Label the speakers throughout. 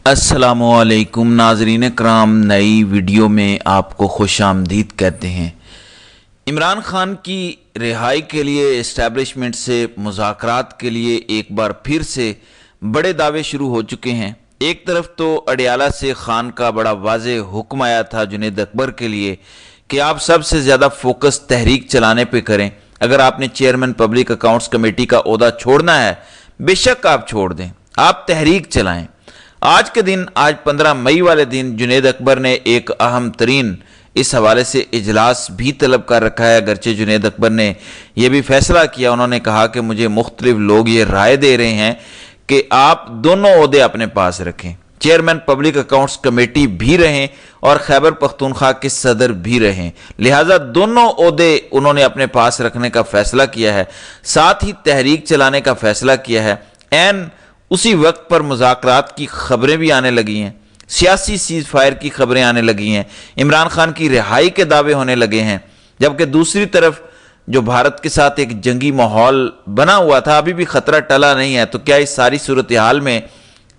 Speaker 1: अस्सलामुअलैकुम नाजरीन कराम, नई वीडियो में आपको खुश आमदीद कहते हैं। इमरान खान की रिहाई के लिए इस्टेब्लिशमेंट से मुज़ाकरात के लिए एक बार फिर से बड़े दावे शुरू हो चुके हैं। एक तरफ तो अडियाला से खान का बड़ा वाज़ेह हुक्म आया था जुनैद अकबर के लिए कि आप सबसे ज़्यादा फोकस तहरीक चलाने पे करें। अगर आपने चेयरमैन पब्लिक अकाउंट्स कमेटी का ओहदा छोड़ना है, बेशक आप छोड़ दें, आप तहरीक चलाएं। आज के दिन, आज 15 मई वाले दिन जुनैद अकबर ने एक अहम तरीन इस हवाले से इजलास भी तलब कर रखा है। अगरचे जुनैद अकबर ने यह भी फैसला किया, उन्होंने कहा कि मुझे मुख्तलिफ लोग ये राय दे रहे हैं कि आप दोनों ओहदे अपने पास रखें, चेयरमैन पब्लिक अकाउंट्स कमेटी भी रहें और खैबर पख्तूनख्वा के सदर भी रहें। लिहाजा दोनों ओहदे उन्होंने अपने पास रखने का फैसला किया है, साथ ही तहरीक चलाने का फैसला किया है। एन उसी वक्त पर मुज़ाकरात की खबरें भी आने लगी हैं, सियासी सीज फायर की खबरें आने लगी हैं, इमरान खान की रिहाई के दावे होने लगे हैं। जबकि दूसरी तरफ जो भारत के साथ एक जंगी माहौल बना हुआ था, अभी भी खतरा टला नहीं है। तो क्या इस सारी सूरत हाल में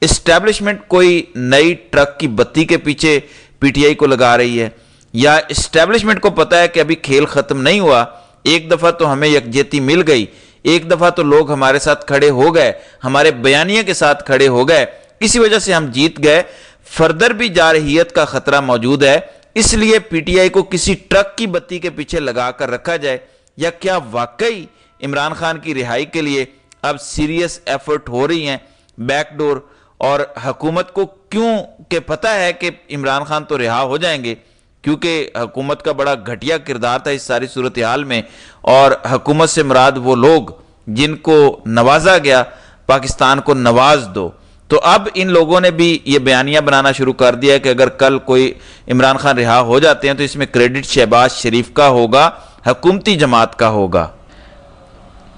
Speaker 1: इस्टेब्लिशमेंट कोई नई ट्रक की बत्ती के पीछे पीटीआई को लगा रही है, या इस्टेब्लिशमेंट को पता है कि अभी खेल खत्म नहीं हुआ, एक दफा तो हमें यकजहती मिल गई, एक दफा तो लोग हमारे साथ खड़े हो गए, हमारे बयानिए के साथ खड़े हो गए, इसी वजह से हम जीत गए, फर्दर भी जारहियत का खतरा मौजूद है, इसलिए पीटीआई को किसी ट्रक की बत्ती के पीछे लगा कर रखा जाए। या क्या वाकई इमरान खान की रिहाई के लिए अब सीरियस एफर्ट हो रही हैं बैकडोर, और हुकूमत को क्यों के पता है कि इमरान खान तो रिहा हो जाएंगे, क्योंकि हुकूमत का बड़ा घटिया किरदार था इस सारी सूरत हाल में। और हुकूमत से मुराद वो लोग जिनको नवाजा गया, पाकिस्तान को नवाज दो। तो अब इन लोगों ने भी ये बयानियां बनाना शुरू कर दिया है कि अगर कल कोई इमरान खान रिहा हो जाते हैं तो इसमें क्रेडिट शहबाज शरीफ का होगा, हुकूमती जमात का होगा।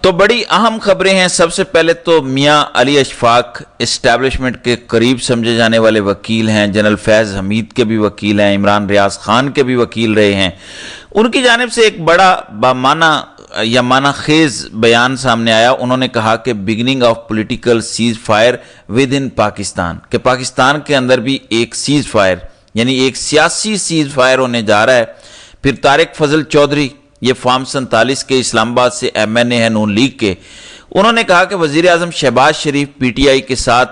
Speaker 1: तो बड़ी अहम खबरें हैं। सबसे पहले तो मियां अली अशफाक इस्टेब्लिशमेंट के करीब समझे जाने वाले वकील हैं, जनरल फैज़ हमीद के भी वकील हैं, इमरान रियाज खान के भी वकील रहे हैं। उनकी जानिब से एक बड़ा बामाना या माना खेज बयान सामने आया। उन्होंने कहा कि beginning of political cease fire with in Pakistan, कि पाकिस्तान के अंदर भी एक सीज फायर यानी एक सियासी सीज फायर होने जा रहा है। फिर तारिक फजल चौधरी, ये फॉर्म 47 के इस्लामाबाद से MNA है नून लीग के, उन्होंने कहा कि वजीर आजम शहबाज शरीफ पीटीआई के साथ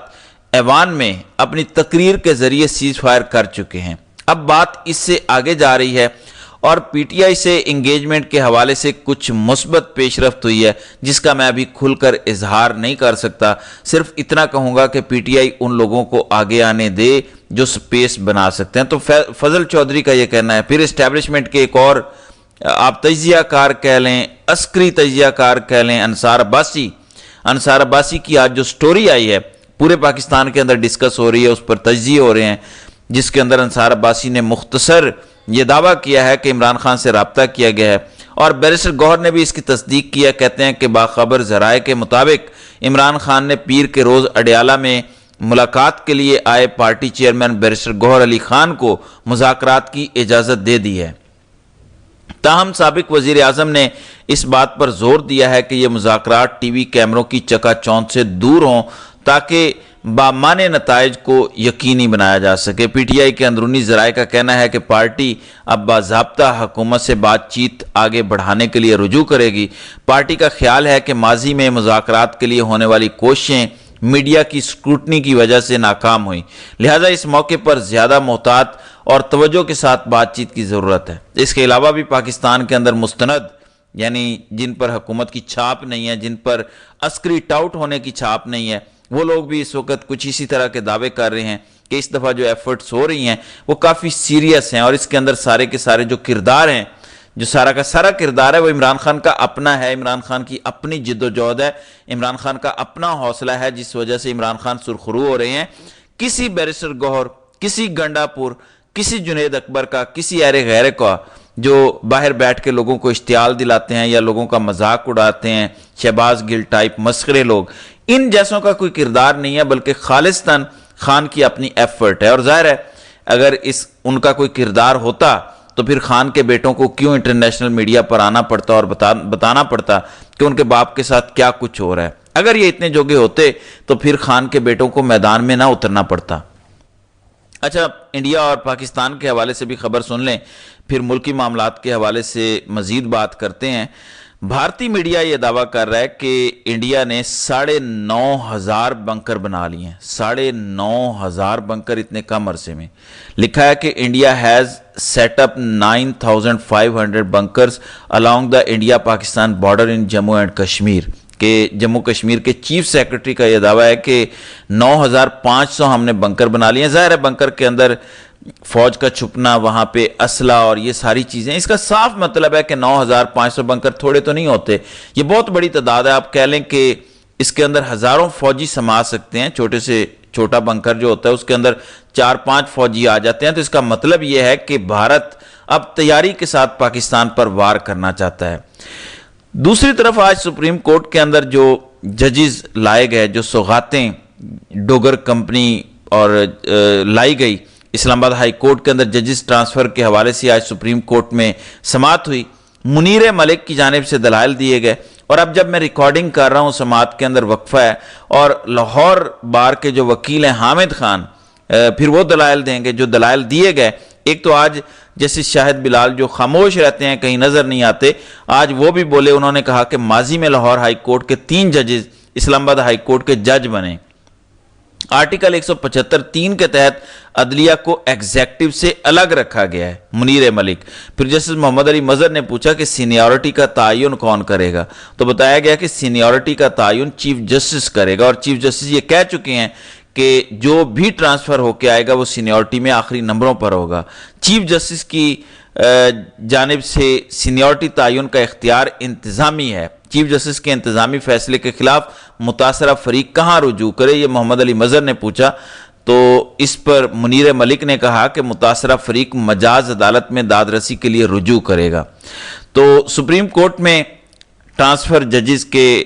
Speaker 1: ऐवान में अपनी तकरीर के जरिए सीज फायर कर चुके हैं। अब बात इससे आगे जा रही है और पीटीआई से इंगेजमेंट के हवाले से कुछ मुस्बत पेशरफ्त हुई है, जिसका मैं अभी खुलकर इजहार नहीं कर सकता। सिर्फ इतना कहूँगा कि पीटीआई उन लोगों को आगे आने दे जो स्पेस बना सकते हैं। तो फजल चौधरी का यह कहना है। फिर इस्टेब्लिशमेंट के एक और आप तजिया कार कह लें, अस्करी तजिया कार कह लें, अंसार अब्बासी की आज जो स्टोरी आई है पूरे पाकिस्तान के अंदर डिस्कस हो रही है, उस पर तजिए हो रहे हैं, जिसके अंदर अंसार अब्बासी ने मुख्तसर ये दावा किया है कि इमरान खान से रब्ता किया गया है, और बैरिस्टर गौहर ने भी इसकी तस्दीक किया। कहते हैं कि बाखबर ज़राए के मुताबिक इमरान खान ने पीर के रोज़ अडियाला में मुलाकात के लिए आए party chairman barrister Gohar Ali Khan को मुज़ाकरात की इजाज़त दे दी है। ताहम साबिक वजीर आजम ने इस बात पर जोर दिया है कि यह मुज़ाकरात टीवी कैमरों की चकाचौंध से दूर हों ताकि बामाने नताइज को यकीनी बनाया जा सके। पीटीआई के अंदरूनी ज़राए का कहना है कि पार्टी अब बाज़ाब्ता हुकूमत से बातचीत आगे बढ़ाने के लिए रुजू करेगी। पार्टी का ख्याल है कि माजी में मुज़ाकरात के लिए होने वाली कोशिशें मीडिया की स्क्रूटनी की वजह से नाकाम हुई, लिहाजा इस मौके पर ज़्यादा मोहतात और तवज्जो के साथ बातचीत की ज़रूरत है। इसके अलावा भी पाकिस्तान के अंदर मुस्तनद यानी जिन पर हुकूमत की छाप नहीं है, जिन पर अस्करी टाउट होने की छाप नहीं है, वो लोग भी इस वक्त कुछ इसी तरह के दावे कर रहे हैं कि इस दफ़ा जो एफर्ट्स हो रही हैं वो काफ़ी सीरियस हैं, और इसके अंदर सारे के सारे जो किरदार हैं, जो सारा का सारा किरदार है वो इमरान खान का अपना है, इमरान खान की अपनी जिद्दोजहद है, इमरान खान का अपना हौसला है, जिस वजह से इमरान खान सुरखरू हो रहे हैं। किसी बैरिस्टर गौहर, किसी गंडापुर, किसी जुनैद अकबर का, किसी अरे गैर का जो बाहर बैठ के लोगों को इश्तियाल दिलाते हैं या लोगों का मजाक उड़ाते हैं, शहबाज गिल टाइप मस्खरे लोग, इन जैसों का कोई किरदार नहीं है, बल्कि खालिस्तान खान की अपनी एफर्ट है। और जाहिर है अगर इस उनका कोई किरदार होता तो फिर खान के बेटों को क्यों इंटरनेशनल मीडिया पर आना पड़ता और बताना पड़ता कि उनके बाप के साथ क्या कुछ हो रहा है। अगर ये इतने जोगे होते तो फिर खान के बेटों को मैदान में ना उतरना पड़ता। اچھا، انڈیا اور پاکستان کے حوالے سے بھی خبر سن لیں، پھر ملکی معاملات کے حوالے سے مزید بات کرتے ہیں۔ بھارتی میڈیا یہ دعویٰ کر رہا ہے کہ انڈیا نے 9,500 بنکر بنا لیے ہیں۔ 9,500 بنکر اتنے کم عرصے میں۔ لکھا ہے کہ India has set up 9,500 bunkers along the India Pakistan border in Jammu and Kashmir, کہ جموں کشمیر کے چیف سیکرٹری کا یہ دعویٰ ہے کہ 9,500 ہم نے بنکر بنا لیے ہیں۔ ظاہر ہے بنکر کے اندر فوج کا چھپنا، وہاں پہ اسلحہ اور یہ ساری چیزیں، اس کا صاف مطلب ہے کہ 9,500 بنکر تھوڑے تو نہیں ہوتے، یہ بہت بڑی تعداد ہے۔ آپ کہہ لیں کہ اس کے اندر ہزاروں فوجی سما سکتے ہیں، چھوٹے سے چھوٹا بنکر جو ہوتا ہے اس کے اندر 4-5 فوجی آ جاتے ہیں، تو اس کا مطلب یہ ہے کہ بھارت اب تیاری کے ساتھ پاکستان پر وار کرنا چاہتا ہے۔ دوسری طرف آج سپریم کورٹ کے اندر جو ججز لائے گئے، جو سوغاتیں ڈوگر کمپنی اور لائی گئی، اسلام آباد ہائی کورٹ کے اندر ججز ٹرانسفر کے حوالے سے آج سپریم کورٹ میں سماعت ہوئی۔ منیر ملک کی جانب سے دلائل دیے گئے، اور اب جب میں ریکارڈنگ کر رہا ہوں سماعت کے اندر وقفہ ہے، اور لاہور بار کے جو وکیل ہیں حامد خان پھر وہ دلائل دیں گے جو دلائل دیے گئے۔ ایک تو آج جسٹس شاہد بلال جو خاموش رہتے ہیں، کہیں نظر نہیں آتے، آج وہ بھی بولے۔ انہوں نے کہا کہ ماضی میں لاہور ہائی کورٹ کے 3 ججز اسلام آباد ہائی کورٹ کے جج بنے۔ آرٹیکل 175(3) کے تحت عدلیہ کو ایگزیکٹو سے الگ رکھا گیا ہے۔ منیر ملک۔ پھر جسٹس محمد علی مظہر نے پوچھا کہ سینیورٹی کا تعین کون کرے گا، تو بتایا گیا کہ سینیورٹی کا تعین چیف جسٹس کرے گا، اور چیف جسٹس یہ کہہ چکے ہیں کہ جو بھی ٹرانسفر ہو کے آئے گا وہ سینیورٹی میں آخری نمبروں پر ہوگا۔ چیف جسٹس کی جانب سے سینیورٹی تعین کا اختیار انتظامی ہے۔ چیف جسٹس کے انتظامی فیصلے کے خلاف متاثرہ فریق کہاں رجوع کرے، یہ محمد علی مظہر نے پوچھا، تو اس پر منیر ملک نے کہا کہ متاثرہ فریق مجاز عدالت میں داد رسی کے لیے رجوع کرے گا۔ تو سپریم کورٹ میں ٹرانسفر ججز کے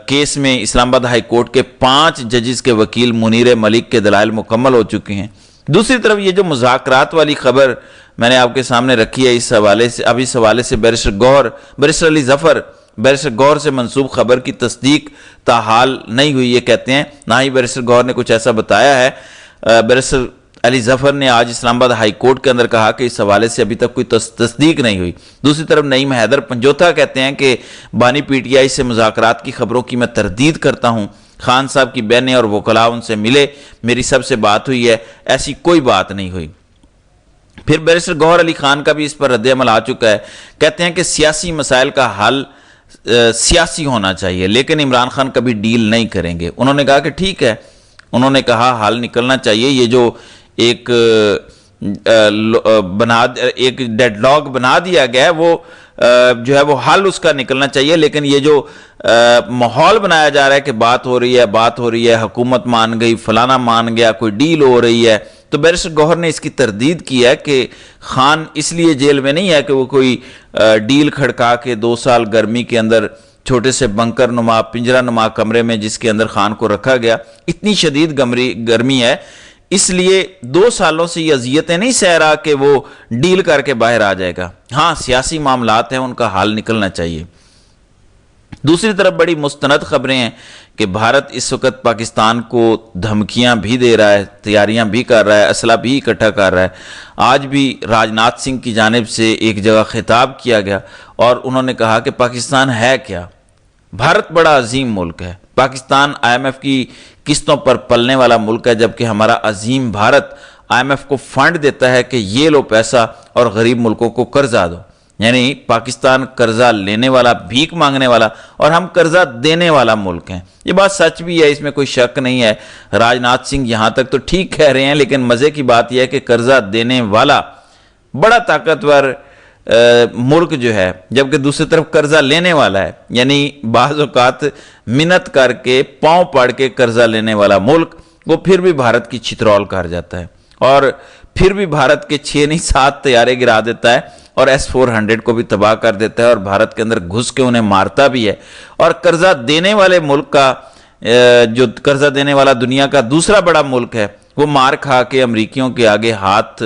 Speaker 1: کیس میں اسلام آباد ہائی کورٹ کے 5 ججز کے وکیل منیر ملک کے دلائل مکمل ہو چکے ہیں۔ دوسری طرف یہ جو مذاکرات والی خبر میں نے آپ کے سامنے رکھی ہے، اس حوالے سے بیرسٹر علی ظفر بیرسٹر گوہر سے منسوب خبر کی تصدیق تاحال نہیں ہوئی، یہ کہتے ہیں، نہ ہی بیرسٹر گوہر نے کچھ ایسا بتایا ہے۔ بیرسٹر علی ظفر نے آج اسلام آباد ہائی کورٹ کے اندر کہا کہ اس حوالے سے ابھی تک کوئی تصدیق نہیں ہوئی۔ دوسری طرف نعیم حیدر پنجوتا کہتے ہیں کہ بانی پی ٹی آئی سے مذاکرات کی خبروں کی میں تردید کرتا ہوں، خان صاحب کی بہنیں اور وکلاء ان سے ملے، میری سب سے بات ہوئی ہے، ایسی کوئی بات نہیں ہوئی۔ پھر بیرسٹر گوہر علی خان کا بھی اس پر رد عمل آ چکا ہے، کہتے ہیں کہ سیاسی مسائل کا حل سیاسی ہونا چاہیے، لیکن عمران خان کبھی ڈیل نہیں کریں گے۔ انہوں نے کہا کہ ٹھیک ہے، انہوں نے کہا حل نکلنا چاہیے، یہ جو ایک ڈیڈ لاک بنا دیا گیا ہے وہ جو ہے وہ حل اس کا نکلنا چاہیے، لیکن یہ جو ماحول بنایا جا رہا ہے کہ بات ہو رہی ہے، حکومت مان گئی، فلانا مان گیا، کوئی ڈیل ہو رہی ہے، تو بیرسٹر گوہر نے اس کی تردید کی ہے کہ خان اس لیے جیل میں نہیں ہے کہ وہ کوئی ڈیل کھڑکا کے 2 سال گرمی کے اندر چھوٹے سے بنکر نما پنجرہ نما کمرے میں جس کے اندر خان کو رکھا گیا، اتنی شدید گرمی ہے، اس لیے 2 سالوں سے یہ اذیتیں نہیں سہ رہا کہ وہ ڈیل کر کے باہر آ جائے گا۔ ہاں سیاسی معاملات ہیں، ان کا حل نکلنا چاہیے۔ دوسری طرف بڑی مستند خبریں ہیں کہ بھارت اس وقت پاکستان کو دھمکیاں بھی دے رہا ہے، تیاریاں بھی کر رہا ہے، اسلحہ بھی اکٹھا کر رہا ہے۔ آج بھی راجناتھ سنگھ کی جانب سے ایک جگہ خطاب کیا گیا اور انہوں نے کہا کہ پاکستان ہے کیا؟ بھارت بڑا عظیم ملک ہے، پاکستان آئی ایم ایف کی قسطوں پر پلنے والا ملک ہے، جبکہ ہمارا عظیم بھارت آئی ایم ایف کو فنڈ دیتا ہے کہ یہ لو پیسہ اور غریب ملکوں کو قرضہ دو۔ یعنی پاکستان قرضہ لینے والا، بھیک مانگنے والا، اور ہم قرضہ دینے والا ملک ہیں۔ یہ بات سچ بھی ہے، اس میں کوئی شک نہیں ہے۔ راجناتھ سنگھ یہاں تک تو ٹھیک کہہ رہے ہیں، لیکن مزے کی بات یہ ہے کہ قرضہ دینے والا بڑا طاقتور ملک جو ہے، جبکہ دوسری طرف قرضہ لینے والا ہے، یعنی بعض اوقات منت کر کے پاؤں پڑ کے قرضہ لینے والا ملک، وہ پھر بھی بھارت کی چترول کر جاتا ہے، اور پھر بھی بھارت کے 6 نہیں 7 طیارے گرا دیتا ہے، اور S-400 کو بھی تباہ کر دیتا ہے، اور بھارت کے اندر گھس کے انہیں مارتا بھی ہے۔ اور قرضہ دینے والے ملک کا جو قرضہ دینے والا دنیا کا دوسرا بڑا ملک ہے، وہ مار کھا کے امریکیوں کے آگے ہاتھ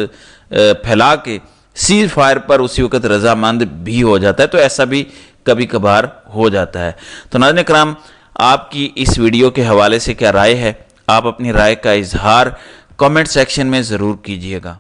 Speaker 1: پھیلا کے سیز فائر پر اسی وقت رضامند بھی ہو جاتا ہے، تو ایسا بھی کبھی کبھار ہو جاتا ہے۔ تو ناظرین کرام، آپ کی اس ویڈیو کے حوالے سے کیا رائے ہے؟ آپ اپنی رائے کا اظہار کامنٹ سیکشن میں ضرور کیجیے گا۔